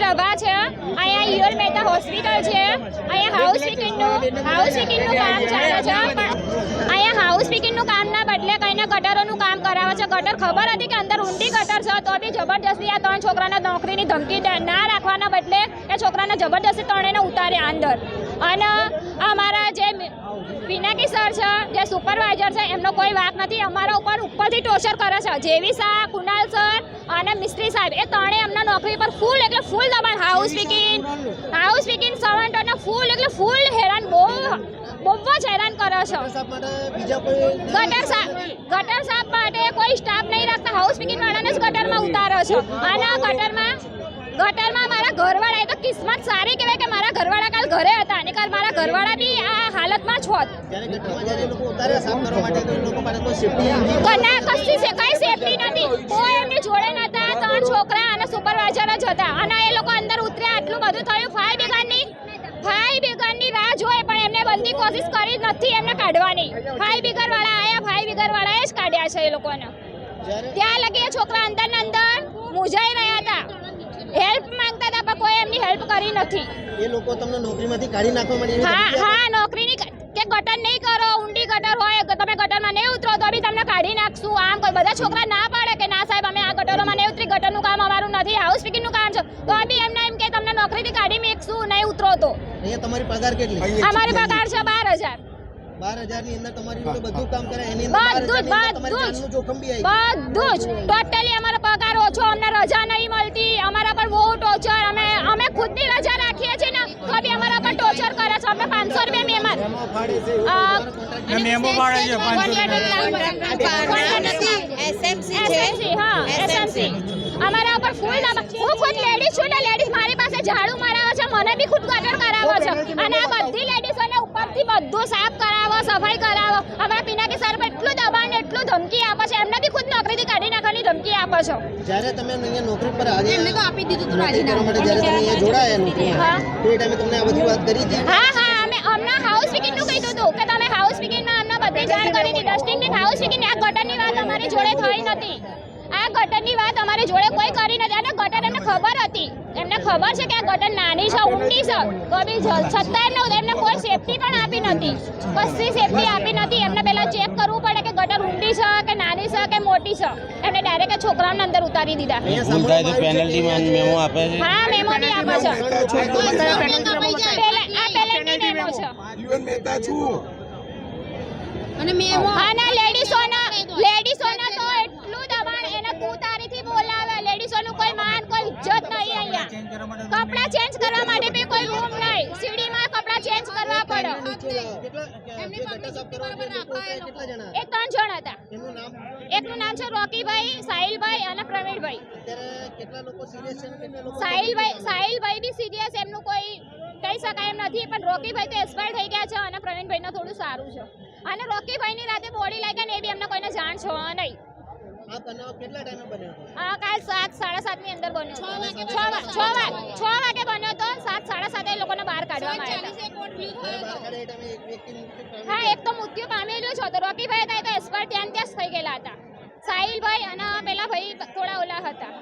સભા છે, અહીંયા ઈયોલ મહેતા હોસ્પિટલ છે, અહીંયા હાઉસ વીકિંગનું કામ ચાલે છે, પણ અહીંયા હાઉસ વીકિંગનું કામના બદલે કઈને ગટરોનું કામ કરાવે છે. ગટર ખબર હતી કે અંદર ઊંડી ગટર છે તો બી જબરજસ્તી આ 3 છોકરાને નોકરીની ધમકી ના રાખવાના બદલે એ છોકરાને જબરજસ્તી ત્રણેયને ઉતાર્યા અંદર. અને અમારા જે પિનાકી સર છે, જે સુપરવાઇઝર છે, એમનો કોઈ વાંક નથી. અમારા ઉપરથી ટોર્ચર કરે છે. જેવી શાહ, કુનાલ સર અને મિસ્ત્રી સાહેબ એ ત્રણેય એમના નોકરી પર ફૂલ એટલે ફૂલ દબાણ. હાઉસ વીકિંગ સર્વન્ટોને ફૂલ એટલે ફૂલ હેરાન, બહુ જ હેરાન કરે છે. ગટર સાફ માટે કોઈ સ્ટાફ નહીં રાખતા. હાઉસ વીકિંગ વાળાને જ ગટરમાં ઉતારે છે. અને ગટરમાં મારા ઘરવાળા, એ તો કિસ્મત સારી કહેવાય કે મારા ઘરવાળા કાલ ઘરે હતા અને કાલ મારા ઘરવાળા બી આ હાલતમાં જ હોત. કઈ સેફટી નથી, કોઈ એમની જોડે નતા. 3 છોકરા અને સુપરવાઇઝર જ હતા અને એ લોકો અંદર ઉતર્યા. આટલું બધું થયું. 5 વીઘરની રાહ જોઈ પણ એમને બનતી કોશિશ કરી નથી એમને કાઢવાની. 5 વીઘર વાળા આયા, 5 વીઘર વાળાએ જ કાઢ્યા છે એ લોકોને. ત્યાં લગી એ છોકરા અંદર ને અંદર મૂંઝાઈ રહ્યા હતા, હેલ્પ માંગતા હતા, પણ કોઈ એમની હેલ્પ કરી નથી. એ લોકો તમને નોકરીમાંથી કાઢી નાખવા માંડી? હા, નોકરીની કે ગટર નહીં કરો, ઊંડી ગટર હોય, તમે ગટરમાં નહીં ઉતરો તો બી તમને કાઢી નાખશું. આમ બધા છોકરા ના પાડે કે ના સાહેબ અમે આ ગટરોમાં નહીં ઉતરી, ગટરનું કામ અમારું નથી, હાઉસ વીકિંગનું કામ છે, તો બી એમને એમ કે તમને નોકરીથી કાઢી મેકશું, નહીં ઉતરો તો. અહીંયા તમારી પગાર કેટલી? અમારી પગાર છે 12,000. 12,000 ની અંદર તમારી રીતે બધું કામ કરે, એની અંદર તમારી જાનનું જોખમ બી આવી. બધું જ ટોટલી અમારો પગાર ઓછો, અમને રજા નહીં મળતી, અમારા પર બહુ ટોર્ચર. અમે ખુદની રજા રાખીએ છીએ ને તો બી અમારા પર ટોર્ચર કરે છે. અમે 500 રૂપિયા મહેમાન મેમો પાડે છે. એસએમસી અમારા ઉપર ફૂલ. હું ખુદ લેડીઝ છું ને, લેડીઝ મારી પાસે ઝાડુ મારાવે છે, મને બી ખુદ ગટર કરાવો છે. અને આ બધી લેડીઝોને ઉપરથી બધું સાફ કરાવો, સફાઈ કરાવો. અમારા પિનાકી સર એટલું દબાણ, એટલું ધમકી આપે છે, એમને બી ખુદ નોકરીથી કાઢી નાખવાની ધમકી આપે છે. જ્યારે તમે અહીંયા નોકરી પર આજે એમને તો આપી દીધું હતું રાજીનામું માટે, જ્યારે તમે અહીંયા જોડાયા નોકરીમાં તો એ ટાઈમે તમને આ બધી વાત કરી હતી? હા, અમે હમણાં હાઉસ વીકિંગનું કીધું હતું કે તમે હાઉસ વીકિંગમાં અમને બધી જાણ કરી હતી. ડસ્ટિંગની હાઉસ વીકિંગ, આ ગટરની વાત અમારી જોડે થઈ નથી. આ ગટરની વાત અમારી જોડે કોઈ કરી નથી. અને ગટર એમને ખબર હતી, એમને ખબર છે કે આ ગટર નાની છે, ઊંડી છે, તો બી છતાં એમને કોઈ સેફટી પણ આપી નથી. કશી સેફટી આપી નથી. એમને પહેલા ચેક કરવું પડે કે ગટર ઊંડી છે કે નાની છે કે મોટી છે. એમને ડાયરેક્ટ છોકરાઓને અંદર ઉતારી દીધા. પેનલ્ટીમાં મેમો આપે છે. હા, મેમો બી આપે છે. આ પેનલ્ટી મેમો છે. અને મેમો આના લેડીઝોના તો એટલું દબાણ, એને તું તારીથી બોલાવે. લેડીઝોનું કોઈ માન, કોઈ ઇજ્જત નહીં. અહીંયા કપડાં ચેન્જ કરવા માટે બી કોઈ રૂમ નહીં. સીડીમાં કપડાં ચેન્જ કરવા પડે. એ 3 જણ હતા. એકનું નામ છે રોકીભાઈ, સાહિલભાઈ અને પ્રવીણભાઈ. સાહિલભાઈ બી સિરિયસ, એમનું કોઈ કહી શકાય એમ નથી, પણ રોકીભાઈ તો એક્સપાયર થઈ ગયા છે અને પ્રવીણભાઈને થોડું સારું છે. અને રોકીભાઈની રાતે બોડી લાગ્યા ને એ બી અમને કોઈને જાણ છો નહીં. આ બનાવ કેટલા ટાઈમે બન્યો હતો? આ કાલ 7:30 ની અંદર બન્યો. 6 વાગે બન્યો તો 7:30 એ લોકોને બહાર કાઢવામાં આવ્યા. હા, એક તો મૃત્યુ પામેલું છે. તો રોકીભાઈ હતા એ તો એક્સપાયર ત્યાં જ થઈ ગયેલા હતા. સાહિલભાઈ અને પેલા ભાઈ થોડા ઓલા હતા.